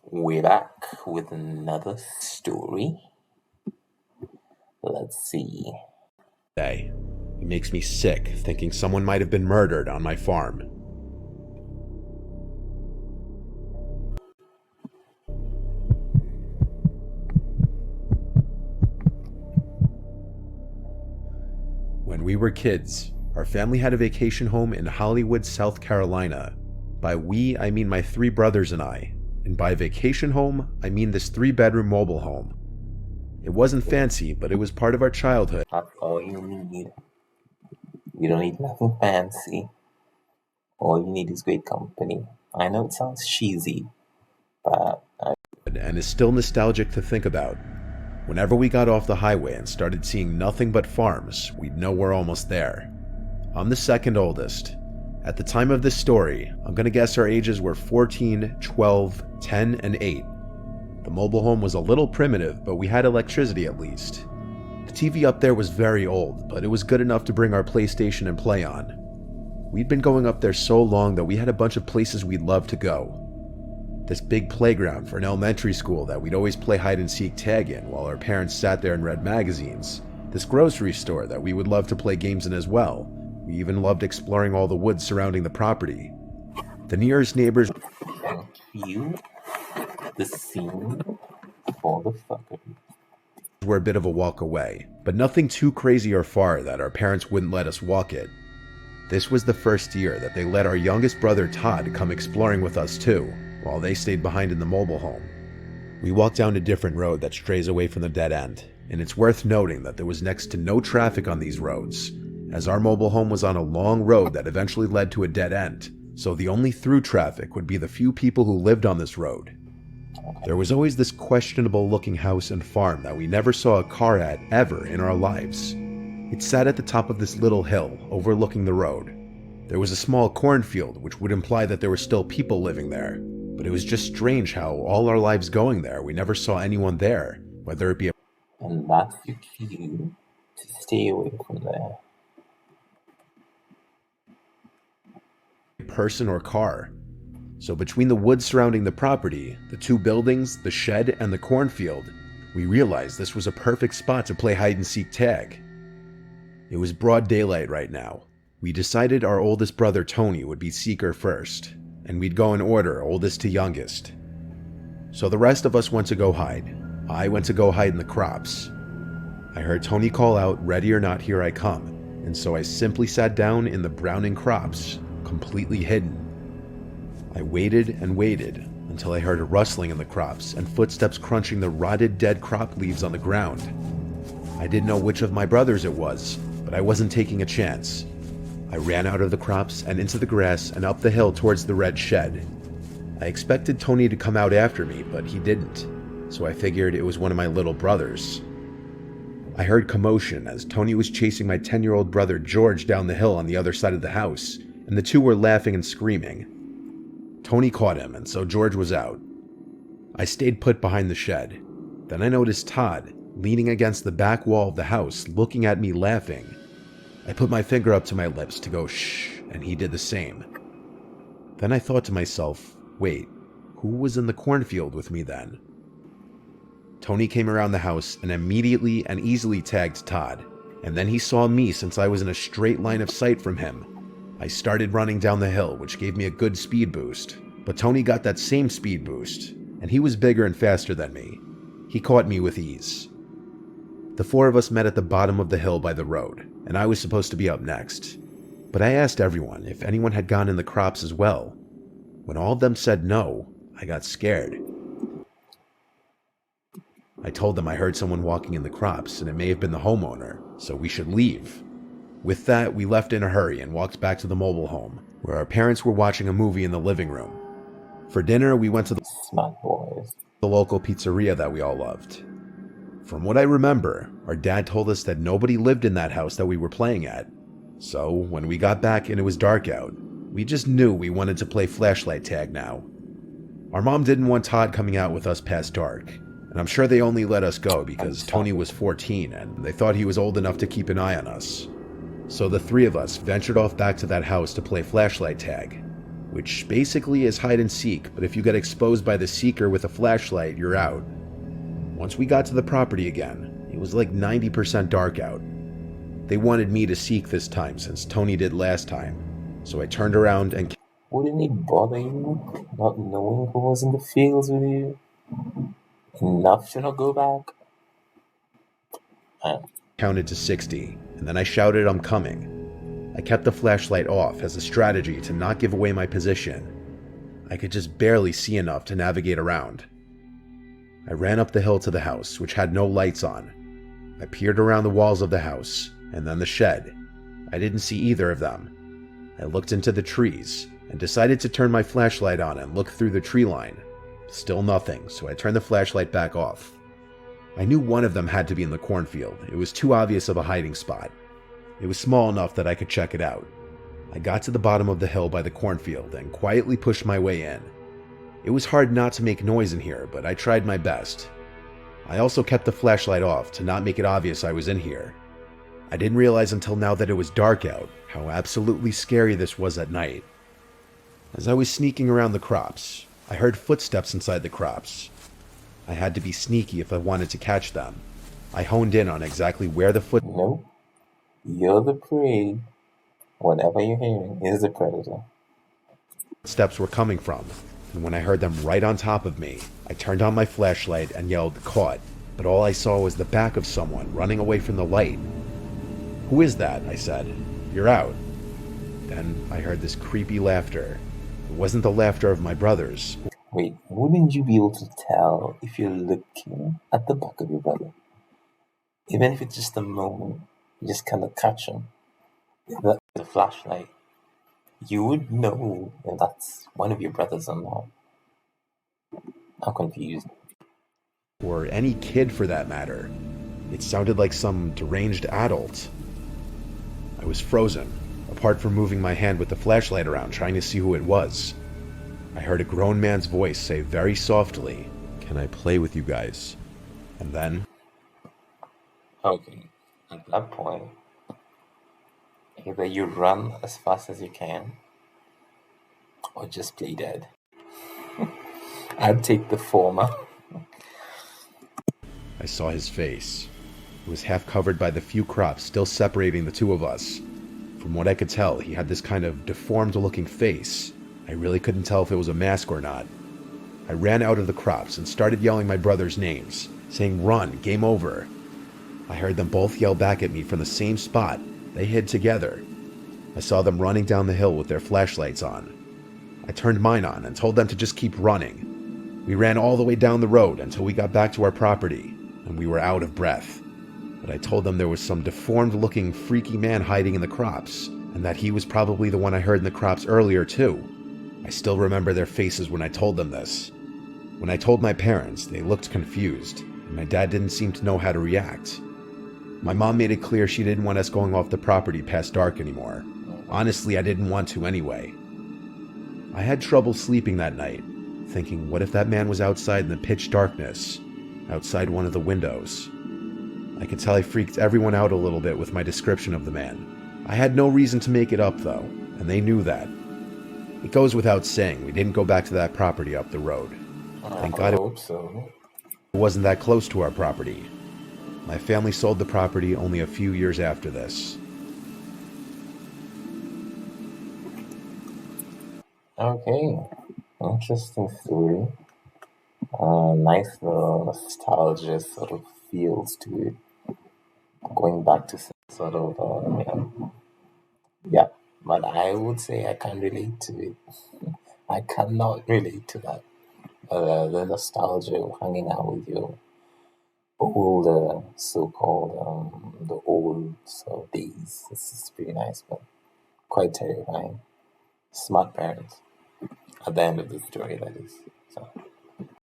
We're back with another story. Let's see. Day. It makes me sick thinking someone might have been murdered on my farm. When we were kids, our family had a vacation home in Hollywood, South Carolina. By we, I mean my 3 brothers and I. And by vacation home, I mean this 3-bedroom mobile home. It wasn't fancy, but it was part of our childhood. That's all you need. You don't need nothing fancy. All you need is great company. I know it sounds cheesy, but And is still nostalgic to think about. Whenever we got off the highway and started seeing nothing but farms, we'd know we're almost there. I'm the second oldest. At the time of this story, I'm gonna guess our ages were 14, 12, 10, and 8. The mobile home was a little primitive, but we had electricity at least. The TV up there was very old, but it was good enough to bring our PlayStation and play on. We'd been going up there so long that we had a bunch of places we'd love to go. This big playground for an elementary school that we'd always play hide and seek tag in while our parents sat there and read magazines. This grocery store that we would love to play games in as well. We even loved exploring all the woods surrounding the property. The nearest neighbors thank you. The scene for the fuckery. were a bit of a walk away, but nothing too crazy or far that our parents wouldn't let us walk it. This was the first year that they let our youngest brother Todd come exploring with us too, while they stayed behind in the mobile home. We walked down a different road that strays away from the dead end, and it's worth noting that there was next to no traffic on these roads, as our mobile home was on a long road that eventually led to a dead end, so the only through traffic would be the few people who lived on this road. There was always this questionable looking house and farm that we never saw a car at ever in our lives. It sat at the top of this little hill overlooking the road. There was a small cornfield, which would imply that there were still people living there, but it was just strange how all our lives going there we never saw anyone there, whether it be And that's your cue to stay away from there. a person or car. So between the woods surrounding the property, the 2 buildings, the shed, and the cornfield, we realized this was a perfect spot to play hide and seek tag. It was broad daylight right now. We decided our oldest brother Tony would be seeker first, and we'd go in order, oldest to youngest. So the rest of us went to go hide. I went to go hide in the crops. I heard Tony call out, "Ready or not, here I come," and so I simply sat down in the browning crops, completely hidden. I waited and waited until I heard a rustling in the crops and footsteps crunching the rotted dead crop leaves on the ground. I didn't know which of my brothers it was, but I wasn't taking a chance. I ran out of the crops and into the grass and up the hill towards the red shed. I expected Tony to come out after me, but he didn't, so I figured it was one of my little brothers. I heard commotion as Tony was chasing my 10-year-old brother George down the hill on the other side of the house, and the 2 were laughing and screaming. Tony caught him, and so George was out. I stayed put behind the shed. Then I noticed Todd, leaning against the back wall of the house, looking at me laughing. I put my finger up to my lips to go shh, and he did the same. Then I thought to myself, wait, who was in the cornfield with me then? Tony came around the house and immediately and easily tagged Todd, and then he saw me since I was in a straight line of sight from him. I started running down the hill, which gave me a good speed boost, but Tony got that same speed boost, and he was bigger and faster than me. He caught me with ease. The 4 of us met at the bottom of the hill by the road, and I was supposed to be up next. But I asked everyone if anyone had gone in the crops as well. When all of them said no, I got scared. I told them I heard someone walking in the crops, and it may have been the homeowner, so we should leave. With that, we left in a hurry and walked back to the mobile home, where our parents were watching a movie in the living room. For dinner, we went to the Smart boys. local pizzeria that we all loved. From what I remember, our dad told us that nobody lived in that house that we were playing at. So, when we got back and it was dark out, we just knew we wanted to play flashlight tag now. Our mom didn't want Todd coming out with us past dark, and I'm sure they only let us go because Tony was 14 and they thought he was old enough to keep an eye on us. So the 3 of us ventured off back to that house to play flashlight tag. which basically is hide and seek, but if you get exposed by the seeker with a flashlight, you're out. Once we got to the property again, it was like 90% dark out. They wanted me to seek this time since Tony did last time, so I turned around and Wouldn't it bother you not knowing who was in the fields with you enough to not go back? counted to 60, and then I shouted I'm coming. I kept the flashlight off as a strategy to not give away my position. I could just barely see enough to navigate around. I ran up the hill to the house, which had no lights on. I peered around the walls of the house, and then the shed. I didn't see either of them. I looked into the trees, and decided to turn my flashlight on and look through the tree line. Still nothing, so I turned the flashlight back off. I knew one of them had to be in the cornfield. It was too obvious of a hiding spot. It was small enough that I could check it out. I got to the bottom of the hill by the cornfield and quietly pushed my way in. It was hard not to make noise in here, but I tried my best. I also kept the flashlight off to not make it obvious I was in here. I didn't realize until now that it was dark out how absolutely scary this was at night. As I was sneaking around the crops, I heard footsteps inside the crops. I had to be sneaky if I wanted to catch them. I honed in on exactly where the Nope. You're the prey. Whatever you're hearing is the predator. footsteps were coming from, and when I heard them right on top of me, I turned on my flashlight and yelled, "Caught!" But all I saw was the back of someone running away from the light. "Who is that?" I said. "You're out." Then I heard this creepy laughter. It wasn't the laughter of my brothers. Wait, wouldn't you be able to tell if you're looking at the back of your brother? Even if it's just a moment, you just kind of catch him with the flashlight. You would know if that's one of your brothers or not. I'm confused. Or any kid for that matter. It sounded like some deranged adult. I was frozen, apart from moving my hand with the flashlight around trying to see who it was. I heard a grown man's voice say very softly, "Can I play with you guys?" And then Okay, at that point, either you run as fast as you can or just play dead. I'd take the former. I saw his face. It was half covered by the few crops still separating the two of us. From what I could tell, he had this kind of deformed-looking face. I really couldn't tell if it was a mask or not. I ran out of the crops and started yelling my brothers' names, saying, "Run, game over." I heard them both yell back at me from the same spot. They hid together. I saw them running down the hill with their flashlights on. I turned mine on and told them to just keep running. We ran all the way down the road until we got back to our property, and we were out of breath. But I told them there was some deformed-looking, freaky man hiding in the crops, and that he was probably the one I heard in the crops earlier, too. I still remember their faces when I told them this. When I told my parents, they looked confused, and my dad didn't seem to know how to react. My mom made it clear she didn't want us going off the property past dark anymore. Honestly, I didn't want to anyway. I had trouble sleeping that night, thinking, what if that man was outside in the pitch darkness, outside one of the windows? I could tell I freaked everyone out a little bit with my description of the man. I had no reason to make it up, though, and they knew that. It goes without saying, we didn't go back to that property up the road. Thank God I hope so. it wasn't that close to our property. My family sold the property only a few years after this. Okay, interesting story. Nice little nostalgia sort of feels to it. Going back to sort of, yeah. But I would say I can't relate to it. I cannot relate to that. The nostalgia of hanging out with your old, so-called, the old sort of days. This is pretty nice, but quite terrifying. Smart parents at the end of the story, that is. So.